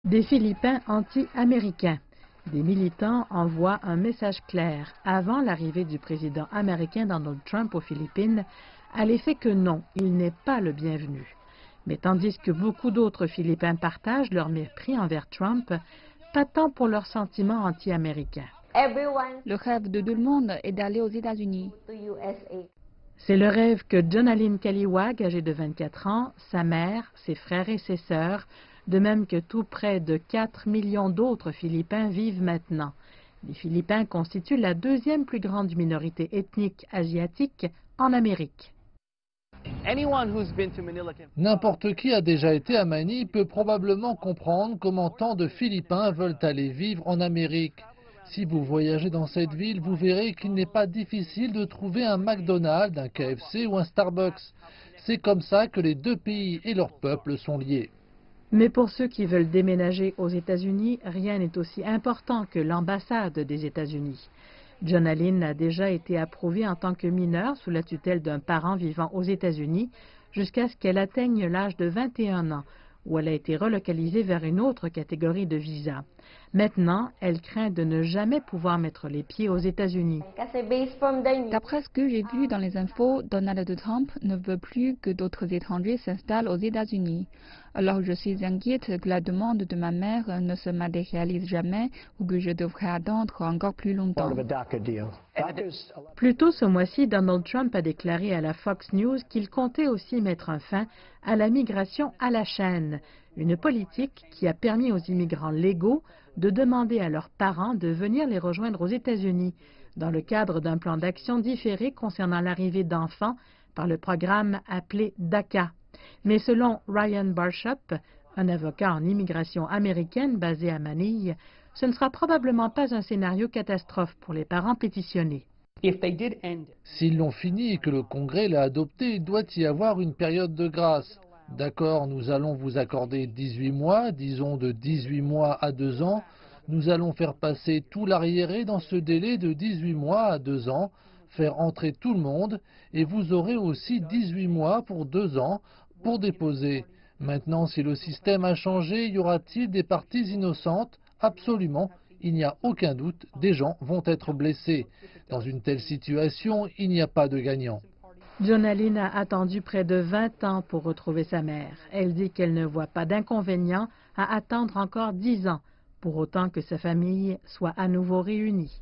Des Philippins anti-américains. Des militants envoient un message clair avant l'arrivée du président américain Donald Trump aux Philippines à l'effet que non, il n'est pas le bienvenu. Mais tandis que beaucoup d'autres Philippins partagent leur mépris envers Trump, pas tant pour leurs sentiments anti-américains. Le rêve de tout le monde est d'aller aux États-Unis. C'est le rêve que Jonaline Kaliwag, âgée de 24 ans, sa mère, ses frères et ses sœurs, de même que tout près de 4 millions d'autres Philippins vivent maintenant. Les Philippins constituent la deuxième plus grande minorité ethnique asiatique en Amérique. N'importe qui a déjà été à Manille peut probablement comprendre comment tant de Philippins veulent aller vivre en Amérique. Si vous voyagez dans cette ville, vous verrez qu'il n'est pas difficile de trouver un McDonald's, un KFC ou un Starbucks. C'est comme ça que les deux pays et leurs peuples sont liés. Mais pour ceux qui veulent déménager aux États-Unis, rien n'est aussi important que l'ambassade des États-Unis. Jonaline a déjà été approuvée en tant que mineure sous la tutelle d'un parent vivant aux États-Unis jusqu'à ce qu'elle atteigne l'âge de 21 ans, où elle a été relocalisée vers une autre catégorie de visa. Maintenant, elle craint de ne jamais pouvoir mettre les pieds aux États-Unis. D'après ce que j'ai vu dans les infos, Donald Trump ne veut plus que d'autres étrangers s'installent aux États-Unis. Alors je suis inquiète que la demande de ma mère ne se matérialise jamais ou que je devrais attendre encore plus longtemps. Plus tôt ce mois-ci, Donald Trump a déclaré à la Fox News qu'il comptait aussi mettre un fin à la migration à la chaîne, une politique qui a permis aux immigrants légaux de demander à leurs parents de venir les rejoindre aux États-Unis, dans le cadre d'un plan d'action différé concernant l'arrivée d'enfants par le programme appelé DACA. Mais selon Ryan Barshop, un avocat en immigration américaine basé à Manille, ce ne sera probablement pas un scénario catastrophe pour les parents pétitionner. S'ils l'ont fini et que le Congrès l'a adopté, il doit y avoir une période de grâce. D'accord, nous allons vous accorder 18 mois, disons de 18 mois à 2 ans. Nous allons faire passer tout l'arriéré dans ce délai de 18 mois à 2 ans, faire entrer tout le monde, et vous aurez aussi 18 mois pour 2 ans pour déposer. Maintenant, si le système a changé, y aura-t-il des parties innocentes? Absolument. Il n'y a aucun doute, des gens vont être blessés. Dans une telle situation, il n'y a pas de gagnant. Jonaline a attendu près de 20 ans pour retrouver sa mère. Elle dit qu'elle ne voit pas d'inconvénient à attendre encore 10 ans, pour autant que sa famille soit à nouveau réunie.